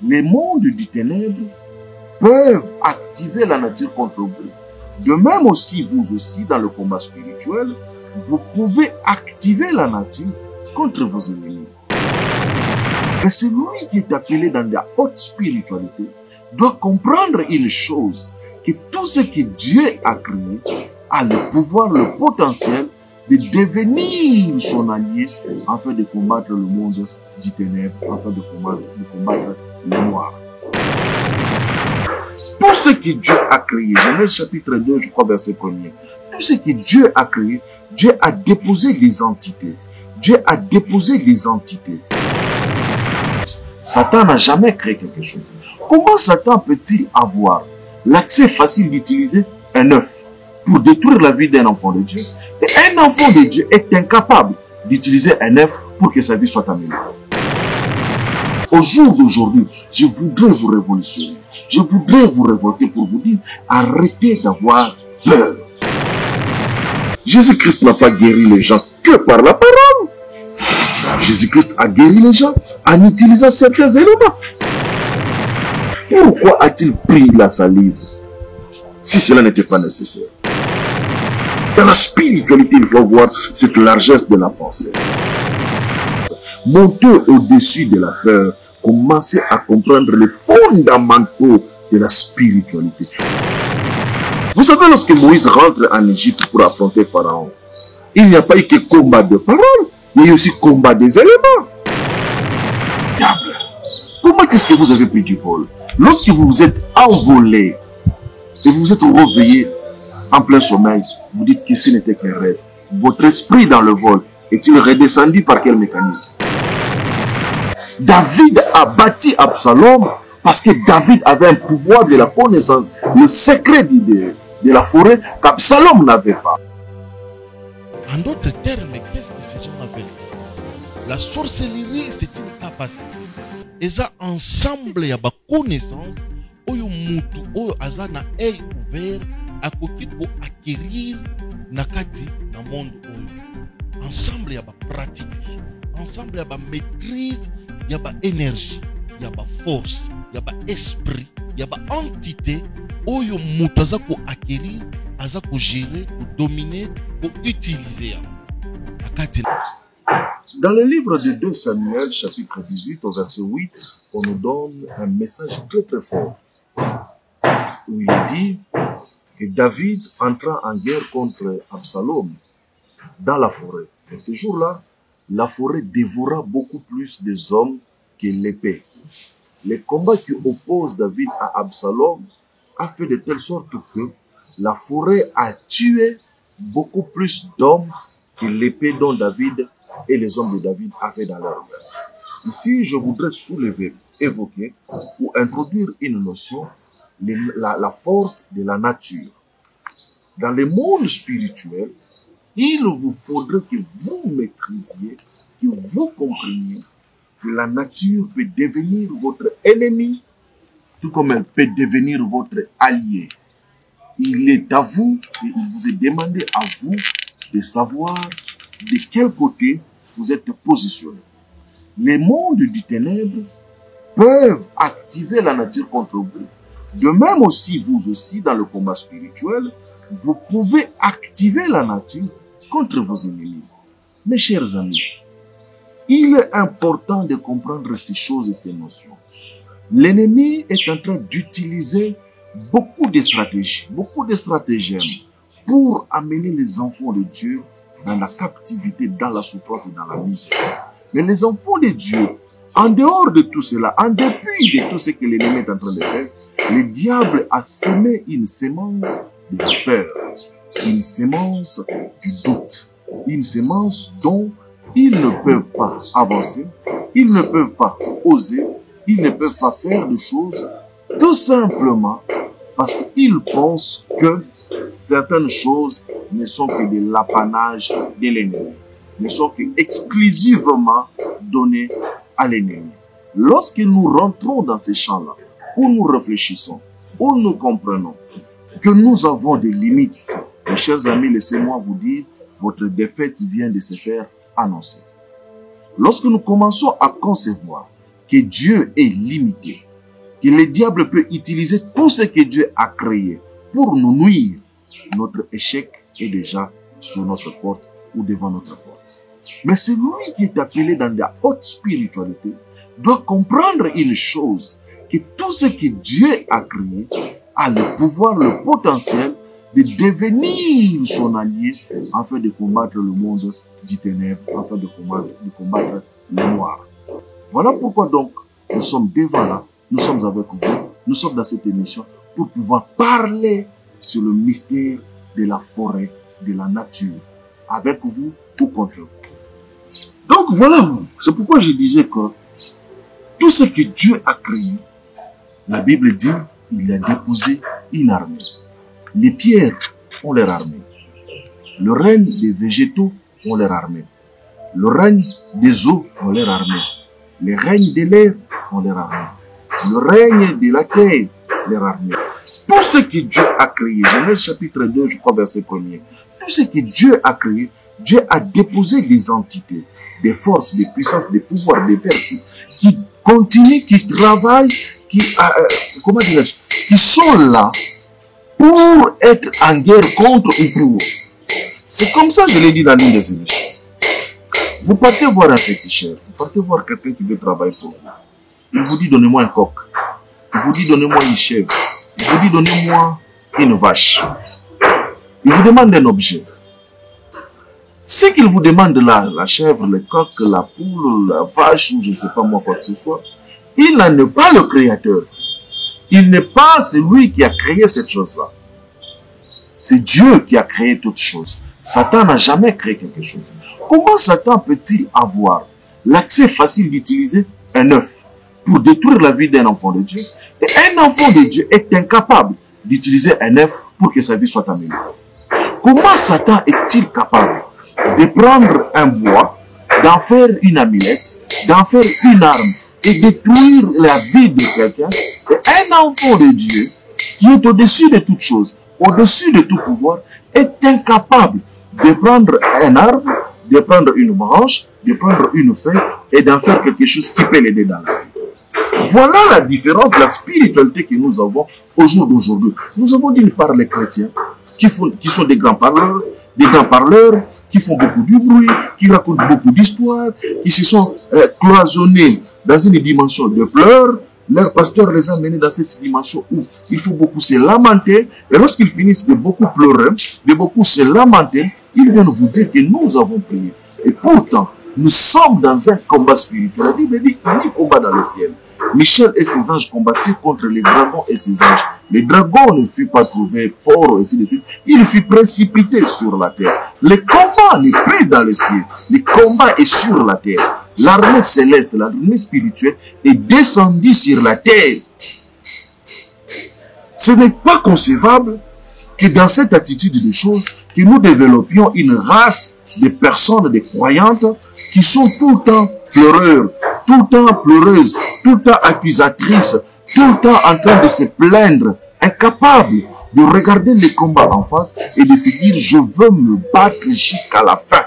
Les mondes du ténèbre peuvent activer la nature contre vous. De même aussi, vous aussi, dans le combat spirituel, vous pouvez activer la nature contre vos ennemis. Et celui qui est appelé dans la haute spiritualité doit comprendre une chose, que tout ce que Dieu a créé a le pouvoir, le potentiel de devenir son allié afin de combattre le monde du ténèbre, afin de combattre le noir. Tout ce que Dieu a créé, Genèse chapitre 2, je crois verset 1er, tout ce que Dieu a créé, Dieu a déposé des entités. Dieu a déposé des entités. Satan n'a jamais créé quelque chose. Comment Satan peut-il avoir l'accès facile d'utiliser un œuf pour détruire la vie d'un enfant de Dieu? Et un enfant de Dieu est incapable d'utiliser un œuf pour que sa vie soit améliorée. Au jour d'aujourd'hui, je voudrais vous révolutionner. Je voudrais vous révolter pour vous dire, arrêtez d'avoir peur. Jésus-Christ n'a pas guéri les gens que par la parole. Jésus-Christ a guéri les gens en utilisant certains éléments. Pourquoi a-t-il pris la salive si cela n'était pas nécessaire? Dans la spiritualité, il faut voir cette largesse de la pensée. Montez au-dessus de la peur. Commencez à comprendre les fondamentaux de la spiritualité. Vous savez, lorsque Moïse rentre en Égypte pour affronter Pharaon, il n'y a pas eu que combat de parole, il y a eu aussi combat des éléments. Diable, comment est-ce que vous avez pris du vol? Lorsque vous vous êtes envolé et vous vous êtes réveillé en plein sommeil, vous dites que ce n'était qu'un rêve. Votre esprit dans le vol est-il redescendu par quel mécanisme? David a bâti Absalom parce que David avait un pouvoir de la connaissance, le secret de la forêt qu'Absalom n'avait pas. En d'autres termes, qu'est-ce que ces gens appellent? La sorcellerie, c'est une capacité. Et ça, ensemble, il y a une connaissance, oyo mutu, oyo aza na œil ouvert, à côté pour acquérir nakati dans le monde oyo. Ensemble, il y a une pratique. Ensemble, il y a une maîtrise, il y a une énergie, il y a une force, il y a un esprit, il y a une entité oyo mutu aza ko acquérir, aza ko gérer, ko dominer, ko utiliser. Dans le livre de 2 Samuel, chapitre 18, au verset 8, on nous donne un message très très fort, où il dit que David entra en guerre contre Absalom dans la forêt. Et ce jour-là, la forêt dévora beaucoup plus des hommes que l'épée. Le combat qui oppose David à Absalom a fait de telle sorte que la forêt a tué beaucoup plus d'hommes que l'épée dont David et les hommes de David avaient dans leur main. Ici, je voudrais soulever, évoquer ou introduire une notion, la force de la nature. Dans le monde spirituel, il vous faudrait que vous maîtrisiez, que vous compreniez que la nature peut devenir votre ennemi, tout comme elle peut devenir votre allié. Il est à vous, et il vous est demandé à vous de savoir de quel côté vous êtes positionné. Les mondes du ténèbre peuvent activer la nature contre vous. De même aussi, vous aussi, dans le combat spirituel, vous pouvez activer la nature contre vos ennemis. Mes chers amis, il est important de comprendre ces choses et ces notions. L'ennemi est en train d'utiliser beaucoup de stratégies, beaucoup de stratagèmes pour amener les enfants de Dieu dans la captivité, dans la souffrance et dans la misère. Mais les enfants de Dieu, en dehors de tout cela, en dépit de tout ce que l'ennemi est en train de faire, le diable a semé une semence de la peur, une semence du doute, une semence dont ils ne peuvent pas avancer, ils ne peuvent pas oser, ils ne peuvent pas faire de choses, tout simplement parce qu'ils pensent que certaines choses ne sont que de l'apanage de l'ennemi, ne sont que exclusivement données à l'ennemi. Lorsque nous rentrons dans ces champs-là, où nous réfléchissons, où nous comprenons que nous avons des limites, mes chers amis, laissez-moi vous dire, votre défaite vient de se faire annoncer. Lorsque nous commençons à concevoir que Dieu est limité, que le diable peut utiliser tout ce que Dieu a créé pour nous nuire, notre échec est déjà sur notre porte ou devant notre porte. Mais celui qui est appelé dans la haute spiritualité doit comprendre une chose, que tout ce que Dieu a créé a le pouvoir, le potentiel de devenir son allié afin de combattre le monde du ténèbre, afin de combattre le noir. Voilà pourquoi donc nous sommes devant là, nous sommes avec vous, nous sommes dans cette émission pour pouvoir parler sur le mystère de la forêt, de la nature, avec vous ou contre vous. Donc voilà, c'est pourquoi je disais que tout ce que Dieu a créé, la Bible dit, il a déposé une armée. Les pierres ont leur armée. Le règne des végétaux ont leur armée. Le règne des eaux ont leur armée. Le règne de l'air ont leur armée. Le règne de la terre, leur armée. Tout ce que Dieu a créé, Genèse chapitre 2, je crois verset 1er, tout ce que Dieu a créé, Dieu a déposé des entités, des forces, des puissances, des pouvoirs, des vertus, qui continuent, qui travaillent, qui sont là pour être en guerre contre ou pour. C'est comme ça que je l'ai dit dans l'une des émissions. Vous partez voir un féticheur, vous partez voir quelqu'un qui veut travailler pour vous. Il vous dit donnez-moi un coq, il vous dit donnez-moi une chèvre, il vous dit donnez-moi une vache. Il vous demande un objet. Ce qu'il vous demande là, la chèvre, le coq, la poule, la vache, ou je ne sais pas moi quoi que ce soit, il n'en est pas le créateur. Il n'est pas celui qui a créé cette chose-là. C'est Dieu qui a créé toutes choses. Satan n'a jamais créé quelque chose. Comment Satan peut-il avoir l'accès facile d'utiliser un œuf pour détruire la vie d'un enfant de Dieu? Et un enfant de Dieu est incapable d'utiliser un œuf pour que sa vie soit améliorée. Comment Satan est-il capable de prendre un bois, d'en faire une amulette, d'en faire une arme et détruire la vie de quelqu'un? Et un enfant de Dieu qui est au-dessus de toute chose, au-dessus de tout pouvoir, est incapable de prendre un arbre, de prendre une branche, de prendre une feuille et d'en faire quelque chose qui peut l'aider dans la vie. Voilà la différence de la spiritualité que nous avons au jour d'aujourd'hui. Nous avons d'une part les chrétiens qui sont des grands parleurs, qui font beaucoup du bruit, qui racontent beaucoup d'histoires, qui se sont cloisonnés dans une dimension de pleurs. Leur pasteur les a menés dans cette dimension où il faut beaucoup se lamenter. Et lorsqu'ils finissent de beaucoup pleurer, de beaucoup se lamenter, ils viennent vous dire que nous avons prié. Et pourtant, nous sommes dans un combat spirituel. La Bible dit qu'il y a combat dans le ciel. Michel et ses anges combattirent contre les dragons et ses anges. Le dragon ne fut pas trouvé fort, et ainsi de suite. Il fut précipité sur la terre. Le combat n'est plus dans le ciel. Le combat est sur la terre. L'armée céleste, l'armée spirituelle est descendue sur la terre. Ce n'est pas concevable que dans cette attitude de choses, que nous développions une race de personnes, de croyantes, qui sont tout le temps pleureurs, tout le temps pleureuses, tout le temps accusatrices, tout le temps en train de se plaindre, incapables de regarder les combats en face et de se dire « je veux me battre jusqu'à la fin ».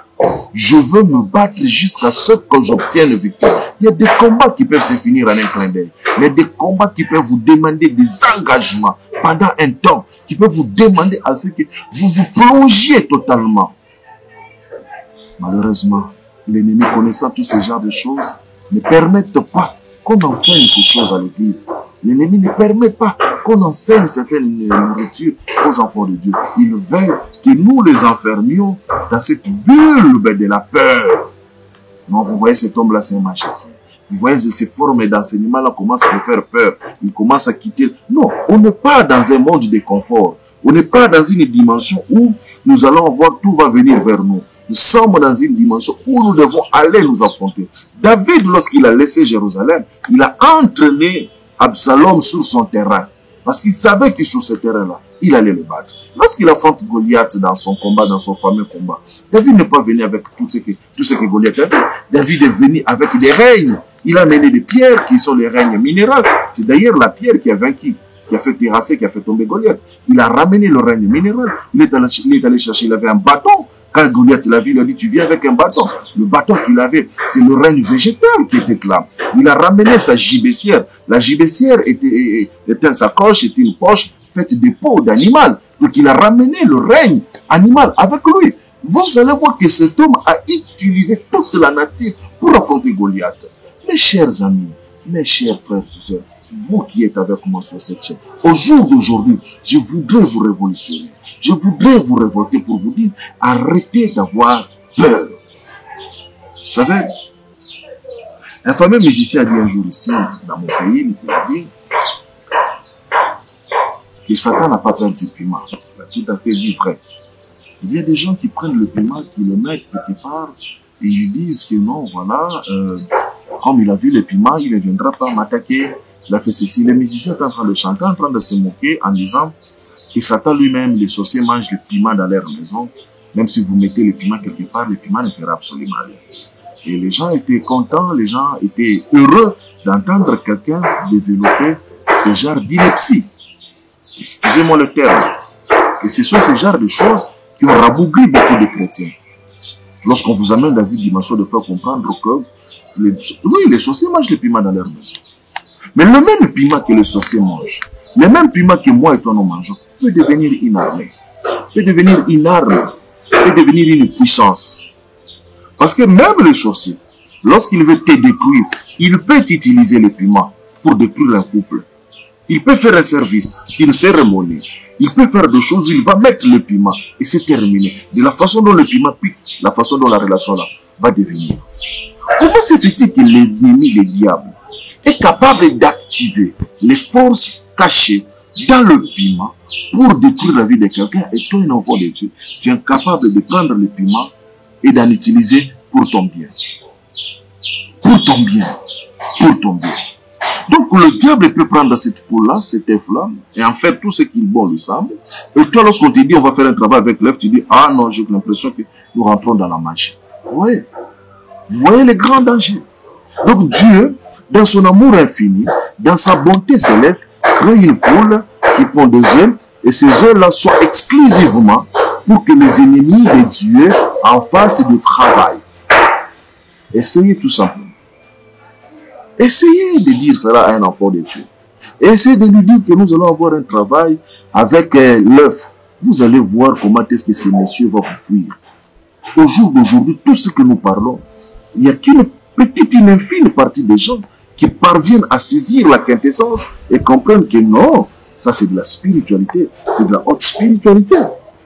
Je veux me battre jusqu'à ce que j'obtienne victoire. Il y a des combats qui peuvent se finir en un clin d'œil. Il y a des combats qui peuvent vous demander des engagements pendant un temps, qui peuvent vous demander à ce que vous vous plongiez totalement. Malheureusement, l'ennemi connaissant tous ces genres de choses ne permettent pas qu'on enseigne ces choses à l'église. L'ennemi ne permet pas qu'on enseigne certaines nourritures aux enfants de Dieu. Ils veulent que nous les enfermions dans cette bulle de la peur. Non, vous voyez cet homme-là, c'est un magicien. Vous voyez ces formes d'enseignement-là commencent à faire peur. Ils commencent à quitter. Non, on n'est pas dans un monde de confort. On n'est pas dans une dimension où nous allons voir tout va venir vers nous. Nous sommes dans une dimension où nous devons aller nous affronter. David, lorsqu'il a laissé Jérusalem, il a entraîné Absalom sur son terrain. Parce qu'il savait que sur ce terrain-là, il allait le battre. Lorsqu'il affronte Goliath dans son combat, dans son fameux combat, David n'est pas venu avec tout ce que Goliath avait. David est venu avec des règnes. Il a amené des pierres qui sont les règnes minéraux. C'est d'ailleurs la pierre qui a vaincu, qui a fait terrasser, qui a fait tomber Goliath. Il a ramené le règne minéral. Il est allé chercher, il avait un bâton Quand Goliath l'a vu, il a dit, tu viens avec un bâton. Le bâton qu'il avait, c'est le règne végétal qui était là. Il a ramené sa gibecière. La gibecière était une sacoche, était une poche faite de peau d'animal. Donc il a ramené le règne animal avec lui. Vous allez voir que cet homme a utilisé toute la nature pour affronter Goliath. Mes chers amis, mes chers frères et sœurs, vous qui êtes avec moi sur cette chaîne, au jour d'aujourd'hui, je voudrais vous révolutionner. Je voudrais vous révolter pour vous dire, arrêtez d'avoir peur. Vous savez, un fameux musicien a dit un jour ici, dans mon pays, il a dit que Satan n'a pas peur du piment. Il a tout à fait dit vrai. Il y a des gens qui prennent le piment, qui le mettent quelque part, et ils disent que non, voilà, comme il a vu le piment, il ne viendra pas m'attaquer. Il a fait ceci. Les musiciens sont en train de chanter, en train de se moquer, en disant que Satan lui-même, les sorciers mangent le piment dans leur maison. Même si vous mettez le piment quelque part, le piment ne fera absolument rien. Et les gens étaient contents, les gens étaient heureux d'entendre quelqu'un développer ce genre d'ineptie. Excusez-moi le terme. Que ce sont ce genre de choses qui ont rabougri beaucoup de chrétiens. Lorsqu'on vous amène dans une dimension de faire comprendre que oui, les sorciers mangent le piment dans leur maison. Mais le même piment que les sorciers mangent, le même piment que moi et toi nous mangeons, peut devenir une armée, peut devenir une arme, peut devenir une puissance. Parce que même le sorcier, lorsqu'il veut te détruire, il peut utiliser le piment pour détruire un couple. Il peut faire un service, une cérémonie. Il peut faire des choses, il va mettre le piment et c'est terminé. De la façon dont le piment pique, la façon dont la relation là va devenir. Comment se fait-il que l'ennemi, le diable, est capable d'activer les forces cachées dans le piment pour détruire la vie de quelqu'un, et toi, un enfant de Dieu, tu es incapable de prendre le piment et d'en utiliser pour ton bien. Pour ton bien. Pour ton bien. Donc le diable peut prendre cette poule-là, cette œuf-là, et en faire tout ce qu'il bon lui semble. Et toi, lorsqu'on te dit on va faire un travail avec l'œuf, tu dis ah non, j'ai l'impression que nous rentrons dans la magie. Vous voyez les grands dangers. Donc Dieu, dans son amour infini, dans sa bonté céleste, crée une poule qui pond des œufs, et ces œufs-là sont exclusivement pour que les ennemis de Dieu en fassent du travail. Essayez tout simplement. Essayez de dire cela à un enfant de Dieu. Essayez de lui dire que nous allons avoir un travail avec l'œuf. Vous allez voir comment est-ce que ces messieurs vont vous fuir. Au jour d'aujourd'hui, tout ce que nous parlons, il n'y a qu'une petite, une infime partie des gens qui parviennent à saisir la quintessence et comprennent que non, ça c'est de la spiritualité, c'est de la haute spiritualité.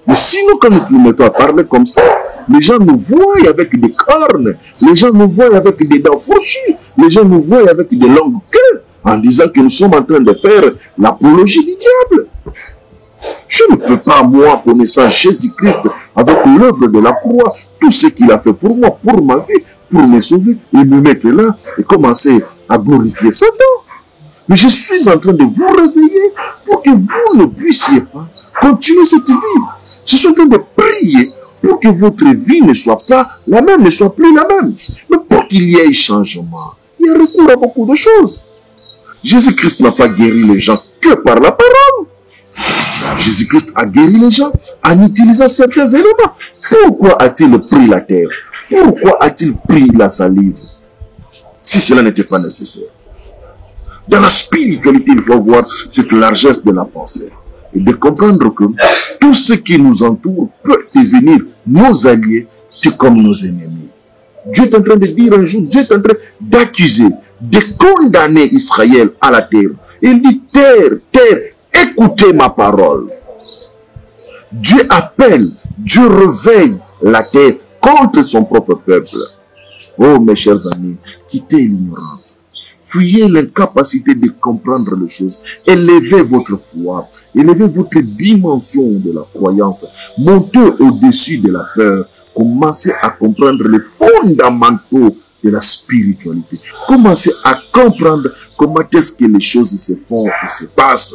Mais sinon, quand nous nous mettons à parler comme ça, les gens nous voient avec des cornes, les gens nous voient avec des dents fourchues, les gens nous voient avec des longues queues, en disant que nous sommes en train de faire l'apologie du diable. Je ne peux pas, moi, connaissant Jésus-Christ, avec l'œuvre de la croix, tout ce qu'il a fait pour moi, pour ma vie, pour me sauver, et me mettre là, et commencer à glorifier Satan. Mais je suis en train de vous réveiller pour que vous ne puissiez pas continuer cette vie. Je suis en train de prier pour que votre vie ne soit pas la même, ne soit plus la même. Mais pour qu'il y ait changement, il y a recours à beaucoup de choses. Jésus-Christ n'a pas guéri les gens que par la parole. Jésus-Christ a guéri les gens en utilisant certains éléments. Pourquoi a-t-il pris la terre? Pourquoi a-t-il pris la salive? Si cela n'était pas nécessaire. Dans la spiritualité, il faut voir cette largesse de la pensée. Et de comprendre que tout ce qui nous entoure peut devenir nos alliés, tout comme nos ennemis. Dieu est en train de dire un jour, Dieu est en train d'accuser, de condamner Israël à la terre. Il dit, terre, terre, écoutez ma parole. Dieu appelle, Dieu réveille la terre contre son propre peuple. Oh mes chers amis, quittez l'ignorance. Fuyez l'incapacité de comprendre les choses. Élevez votre foi. Élevez votre dimension de la croyance. Montez au-dessus de la peur. Commencez à comprendre les fondamentaux de la spiritualité. Commencez à comprendre comment est-ce que les choses se font et se passent.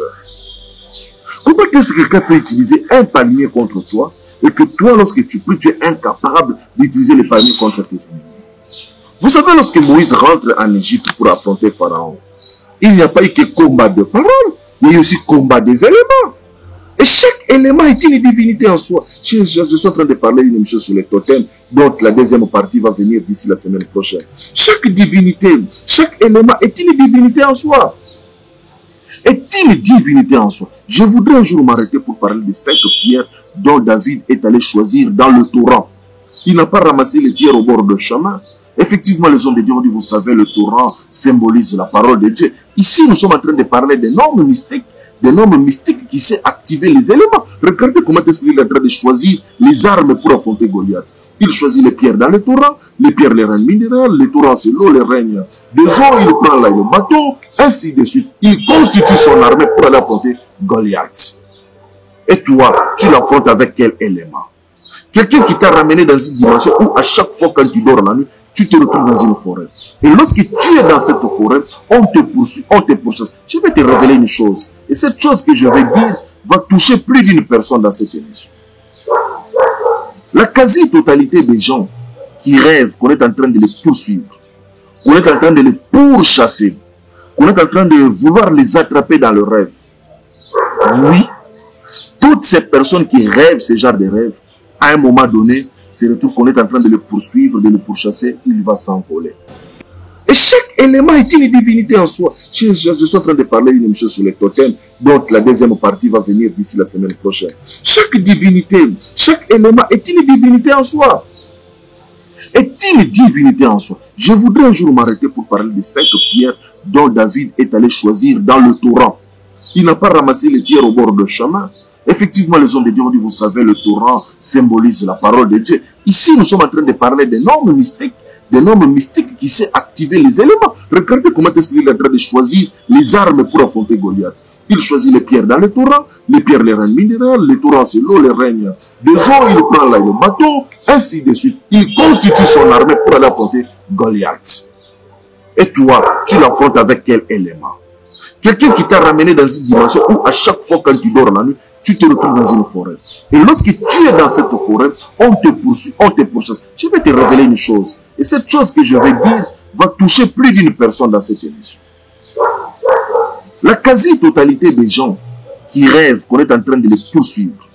Comment est-ce que quelqu'un peut utiliser un palmier contre toi et que toi, lorsque tu pries, tu es incapable d'utiliser le palmier contre tes ennemis? Vous savez, lorsque Moïse rentre en Égypte pour affronter Pharaon, il n'y a pas eu que combat de parole, mais il y a aussi combat des éléments. Et chaque élément est une divinité en soi. Je suis en train de parler d'une émission sur les totems, dont la deuxième partie va venir d'ici la semaine prochaine. Chaque divinité, chaque élément est une divinité en soi. Est une divinité en soi. Je voudrais un jour m'arrêter pour parler des 5 pierres dont David est allé choisir dans le Torah. Il n'a pas ramassé les pierres au bord du chemin. Effectivement, les hommes de Dieu ont dit, vous savez, le Torah symbolise la parole de Dieu. Ici, nous sommes en train de parler des normes mystiques qui sait activer les éléments. Regardez comment est-ce qu'il est en train de choisir les armes pour affronter Goliath. Il choisit les pierres dans le Torah, les pierres les règnes minérales, le Torah c'est l'eau, les règnes des eaux, il prend là le bateau, ainsi de suite. Il constitue son armée pour aller affronter Goliath. Et toi, tu l'affrontes avec quel élément? Quelqu'un qui t'a ramené dans une dimension où à chaque fois quand tu dors la nuit, tu te retrouves dans une forêt. Et lorsque tu es dans cette forêt, on te poursuit, on te pourchasse. Je vais te révéler une chose. Et cette chose que je vais dire va toucher plus d'une personne dans cette émission. La quasi-totalité des gens qui rêvent qu'on est en train de les poursuivre, qu'on est en train de les pourchasser, qu'on est en train de vouloir les attraper dans le rêve. Oui, toutes ces personnes qui rêvent ce genre de rêve, à un moment donné, se retrouvent qu'on est en train de le poursuivre, de le pourchasser, il va s'envoler. Et chaque élément est une divinité en soi. Je suis en train de parler d'une émission sur les totems, dont la deuxième partie va venir d'ici la semaine prochaine. Chaque divinité, chaque élément est une divinité en soi. Est une divinité en soi. Je voudrais un jour m'arrêter pour parler des 5 pierres dont David est allé choisir dans le Torah. Il n'a pas ramassé les pierres au bord du chemin. Effectivement, les hommes de Dieu ont dit, vous savez, le Torah symbolise la parole de Dieu. Ici, nous sommes en train de parler des normes mystiques qui sait activer les éléments. Regardez comment est-ce qu'il est en train de choisir les armes pour affronter Goliath. Il choisit les pierres dans le Torah, les pierres les règnes minérales, le Torah c'est l'eau, les règnes des eaux, il prend là le bateau, ainsi de suite. Il constitue son armée pour aller affronter Goliath. Et toi, tu l'affrontes avec quel élément? Quelqu'un qui t'a ramené dans une dimension où à chaque fois quand tu dors la nuit, tu te retrouves dans une forêt. Et lorsque tu es dans cette forêt, on te poursuit, on te pourchasse. Je vais te révéler une chose. Et cette chose que je vais dire va toucher plus d'une personne dans cette émission. La quasi-totalité des gens qui rêvent qu'on est en train de les poursuivre,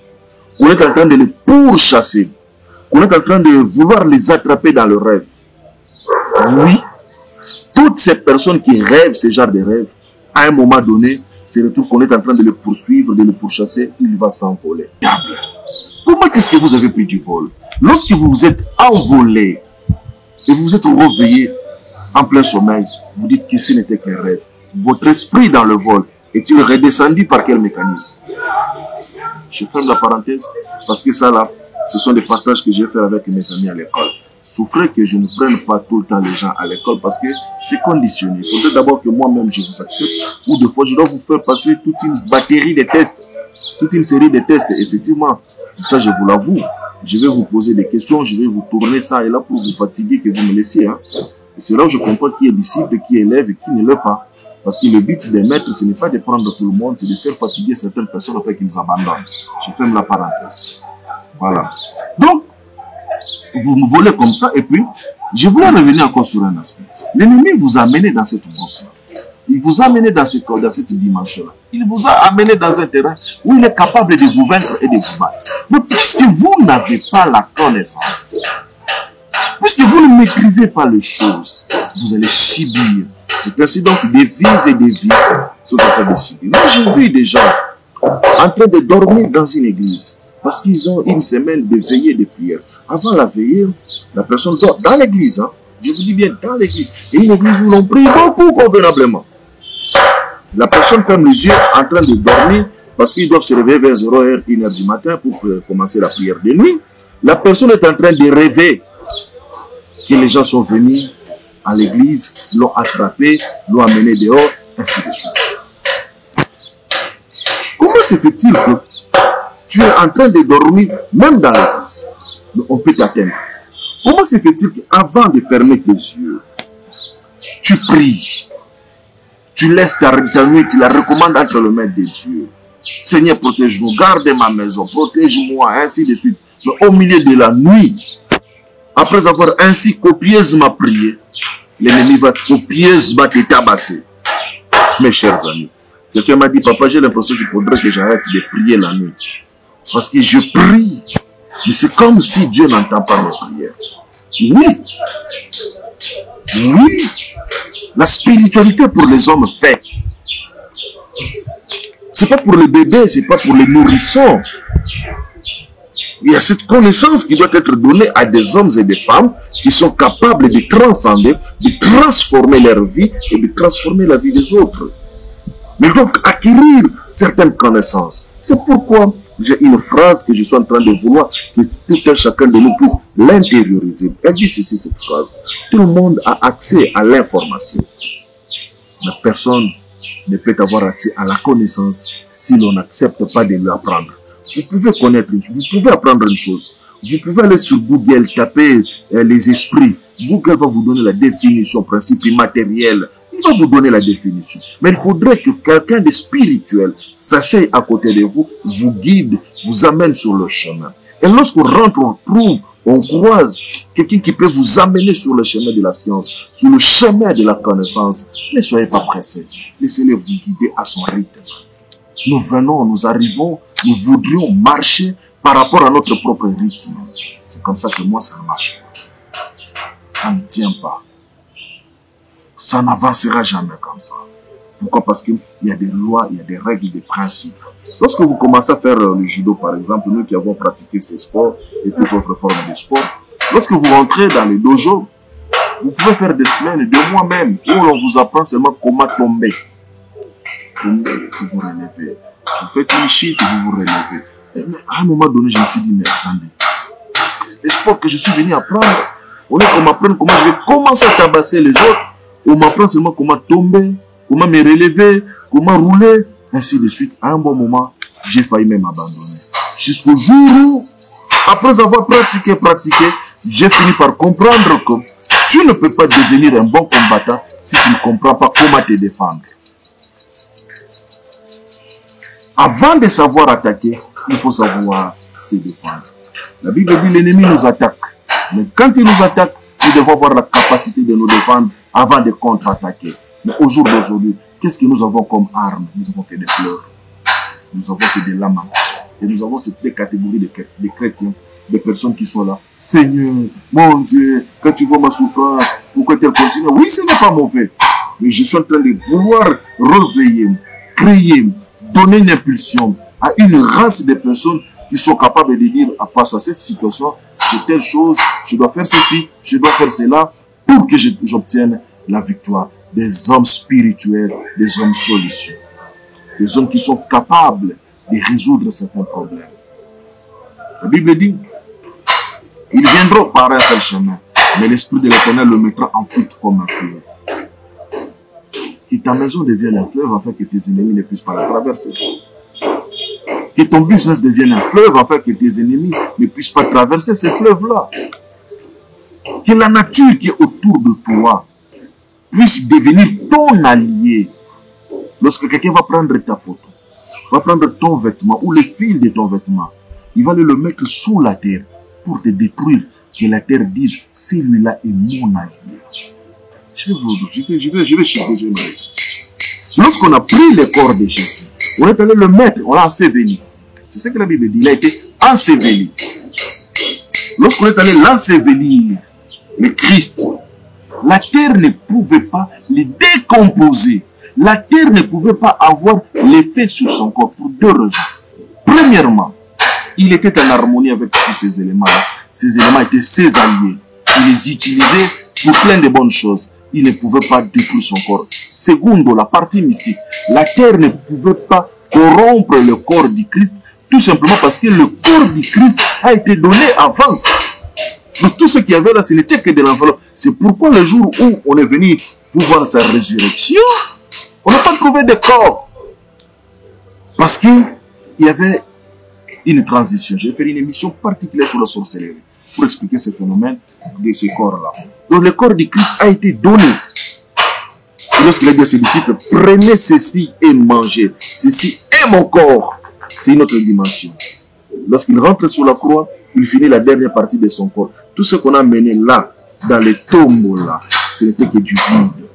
qu'on est en train de les pourchasser, qu'on est en train de vouloir les attraper dans le rêve. Oui, toutes ces personnes qui rêvent ce genre de rêve, à un moment donné, se retrouve qu'on est en train de le poursuivre, de le pourchasser, il va s'envoler. Diable! Comment est-ce que vous avez pris du vol? Lorsque vous vous êtes envolé et vous vous êtes réveillé en plein sommeil, vous dites que ce n'était qu'un rêve. Votre esprit dans le vol est-il redescendu par quel mécanisme? Je ferme la parenthèse parce que ça là, ce sont des partages que j'ai fait avec mes amis à l'école. Souffrez que je ne prenne pas tout le temps les gens à l'école parce que c'est conditionné. Il faudrait d'abord que moi-même je vous accepte ou des fois je dois vous faire passer toute une batterie de tests, toute une série de tests. Effectivement, ça je vous l'avoue. Je vais vous poser des questions, je vais vous tourner ça et là pour vous fatiguer que vous me laissiez. Hein. Et c'est là où je comprends qui est disciple, qui élève et qui ne l'est pas. Parce que le but des maîtres, ce n'est pas de prendre tout le monde, c'est de faire fatiguer certaines personnes afin qu'ils abandonnent. Je ferme la parenthèse. Voilà. Donc, vous me volez comme ça et puis, je voulais revenir encore sur un aspect. L'ennemi vous a amené dans cette bourse-là. Il vous a amené dans cette dimension-là. Il vous a amené dans un terrain où il est capable de vous vaincre et de vous battre. Mais puisque vous n'avez pas la connaissance, puisque vous ne maîtrisez pas les choses, vous allez subir. C'est ainsi donc des vies et des vies sont en train de subir. Moi, j'ai vu des gens en train de dormir dans une église parce qu'ils ont une semaine de veillée de prière. Avant la veillée, la personne dort dans l'église. Hein? Je vous dis bien, dans l'église. Et une église où l'on prie beaucoup convenablement. La personne ferme les yeux en train de dormir parce qu'ils doivent se réveiller vers 0h, 1h du matin pour commencer la prière de nuit. La personne est en train de rêver que les gens sont venus à l'église, l'ont attrapé, l'ont amené dehors, ainsi de suite. Comment se fait-il que tu es en train de dormir, même dans l'église, on peut t'atteindre? Comment se fait-il qu'avant de fermer tes yeux, tu pries, tu laisses ta nuit, tu la recommandes entre les mains de Dieu? Seigneur, protège-nous, garde ma maison, protège-moi, ainsi de suite. Mais au milieu de la nuit, après avoir ainsi copieusement prié, l'ennemi va copieusement te tabasser. Mes chers amis, Quelqu'un m'a dit, papa, j'ai l'impression qu'il faudrait que j'arrête de prier la nuit. Parce que je prie, mais c'est comme si Dieu n'entend pas mes prières. Oui. Oui. La spiritualité pour les hommes fait. C'est pas pour les bébés, c'est pas pour les nourrissons. Il y a cette connaissance qui doit être donnée à des hommes et des femmes qui sont capables de transcender, de transformer leur vie et de transformer la vie des autres. Mais ils doivent acquérir certaines connaissances. C'est pourquoi j'ai une phrase que je suis en train de vouloir que tout un chacun de nous puisse l'intérioriser. Elle dit ceci, cette phrase. Tout le monde a accès à l'information. Mais personne ne peut avoir accès à la connaissance si l'on n'accepte pas de l'apprendre. Vous pouvez connaître une chose, vous pouvez apprendre une chose. Vous pouvez aller sur Google, taper les esprits. Google va vous donner la définition, principe immatériel. Il va vous donner la définition. Mais il faudrait que quelqu'un de spirituel s'assied à côté de vous, vous guide, vous amène sur le chemin. Et lorsqu'on rentre, on trouve, on croise quelqu'un qui peut vous amener sur le chemin de la science, sur le chemin de la connaissance. Ne soyez pas pressés. Laissez-le vous guider à son rythme. Nous venons, nous arrivons, nous voudrions marcher par rapport à notre propre rythme. C'est comme ça que moi, ça ne marche pas. Ça ne tient pas. Ça n'avancera jamais comme ça. Pourquoi? Parce qu'il y a des lois, il y a des règles, des principes. Lorsque vous commencez à faire le judo, par exemple, nous qui avons pratiqué ces sports et toutes autres formes de sport, lorsque vous rentrez dans les dojos, vous pouvez faire des semaines, des mois même, où on vous apprend seulement comment tomber. Tomber, vous vous relevez. Vous faites une chute, vous vous relevez. Mais à un moment donné, je me suis dit, mais attendez, les sports que je suis venu apprendre, on est qu'on m'apprenne comment je vais commencer à tabasser les autres, on m'apprend seulement comment tomber, comment me relever, comment rouler, ainsi de suite. À un bon moment, j'ai failli même abandonner. Jusqu'au jour où, après avoir pratiqué, j'ai fini par comprendre que tu ne peux pas devenir un bon combattant si tu ne comprends pas comment te défendre. Avant de savoir attaquer, il faut savoir se défendre. La Bible dit l'ennemi nous attaque. Mais quand il nous attaque, nous devons avoir la capacité de nous défendre avant de contre-attaquer. Mais au jour d'aujourd'hui, qu'est-ce que nous avons comme arme? Nous avons que des pleurs. Nous avons que des lamentations. Et nous avons ces deux catégories de chrétiens, de personnes qui sont là. Seigneur, mon Dieu, quand tu vois ma souffrance, pourquoi tu continues? Oui, ce n'est pas mauvais. Mais je suis en train de vouloir réveiller, créer, donner une impulsion à une race de personnes qui sont capables de dire, face à cette situation, j'ai telle chose, je dois faire ceci, je dois faire cela, pour que j'obtienne la victoire. Des hommes spirituels, des hommes solutions, des hommes qui sont capables de résoudre certains problèmes. La Bible dit, ils viendront par un seul chemin, mais l'Esprit de l'Éternel le mettra en fuite comme un fleuve. Que ta maison devienne un fleuve afin que tes ennemis ne puissent pas la traverser. Que ton business devienne un fleuve afin que tes ennemis ne puissent pas traverser ces fleuves-là. Que la nature qui est autour de toi puisse devenir ton allié. Lorsque quelqu'un va prendre ta photo, va prendre ton vêtement ou le fil de ton vêtement, il va le mettre sous la terre pour te détruire. Que la terre dise, celui-là est mon allié. Je vais chercher. Lorsqu'on a pris le corps de Jésus, on est allé le mettre, on l'a enseveli. C'est ce que la Bible dit, il a été enseveli. Lorsqu'on est allé l'ensevelir, le Christ, la terre ne pouvait pas le décomposer. La terre ne pouvait pas avoir l'effet sur son corps pour deux raisons. Premièrement, il était en harmonie avec tous ces éléments-là. Ces éléments étaient ses alliés. Il les utilisait pour plein de bonnes choses. Il ne pouvait pas détruire son corps. Secondo, la partie mystique. La terre ne pouvait pas corrompre le corps du Christ, tout simplement parce que le corps du Christ a été donné avant. Donc tout ce qu'il y avait là, ce n'était que de l'enveloppe. C'est pourquoi le jour où on est venu pour voir sa résurrection, on n'a pas trouvé de corps. Parce qu'il y avait une transition. J'ai fait une émission particulière sur la sorcellerie pour expliquer ce phénomène de ce corps-là. Donc le corps du Christ a été donné. Et lorsqu'il a dit à ses disciples, prenez ceci et mangez. Ceci est mon corps. C'est une autre dimension. Lorsqu'il rentre sur la croix, il finit la dernière partie de son corps. Tout ce qu'on a mené là, dans les tombeaux là, ce n'était que du vide.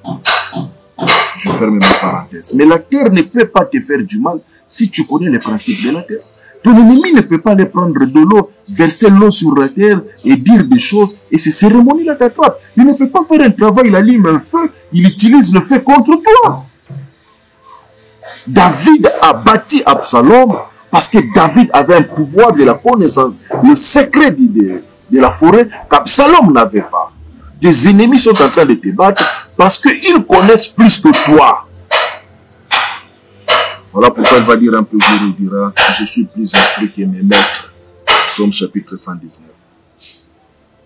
Je ferme ma parenthèse. Mais la terre ne peut pas te faire du mal si tu connais les principes de la terre. Ton ennemi ne peut pas aller prendre de l'eau, verser l'eau sur la terre et dire des choses et se cérémonier la t'attrape. Il ne peut pas faire un travail, il allume un feu, il utilise le feu contre toi. David a bâti Absalom parce que David avait un pouvoir de la connaissance, le secret de la forêt qu'Absalom n'avait pas. Tes ennemis sont en train de te battre parce qu'ils connaissent plus que toi. Voilà pourquoi il va dire un peu plus, il dira, je suis plus instruit que mes maîtres. Psaume chapitre 119.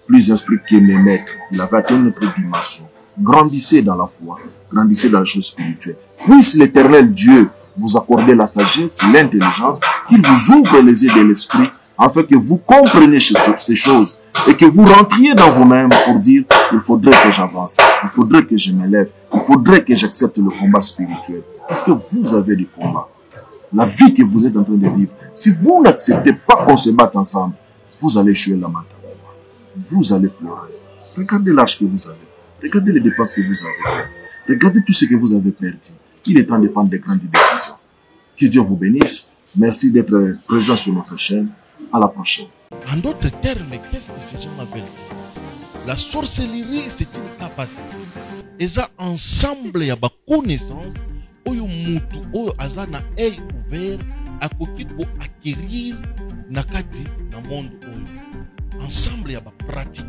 Plus instruit que mes maîtres. Il avait atteint notre dimension. Grandissez dans la foi, grandissez dans les choses spirituelles. Puisse l'Éternel Dieu vous accorder la sagesse, l'intelligence, qu'il vous ouvre les yeux de l'esprit, afin que vous compreniez ces choses et que vous rentriez dans vous-même pour dire, il faudrait que j'avance, il faudrait que je m'élève, il faudrait que j'accepte le combat spirituel. Parce que vous avez des combats. La vie que vous êtes en train de vivre, si vous n'acceptez pas qu'on se batte ensemble, vous allez échouer lamentablement. Vous allez pleurer. Regardez l'âge que vous avez. Regardez les dépenses que vous avez faites. Regardez tout ce que vous avez perdu. Il est temps de prendre de grandes décisions. Que Dieu vous bénisse. Merci d'être présent sur notre chaîne. À la prochaine. En d'autres termes, qu'est-ce que ces gens appellent? La sorcellerie, c'est une capacité. Et ça, ensemble, il y a des connaissances. Oyo mutu, oyo aza na œil ouvert, akoki ko acquérir na kati na monde oyo. Ensemble, il y a des pratiques.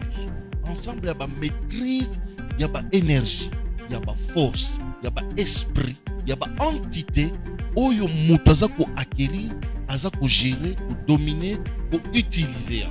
Ensemble, il y a des maîtrise, il y a des énergie, il y a des force, il y a des esprit, il y a des entité. Oyo mutu aza ko acquérir, aza ko gérer, ko dominer, ko utiliser.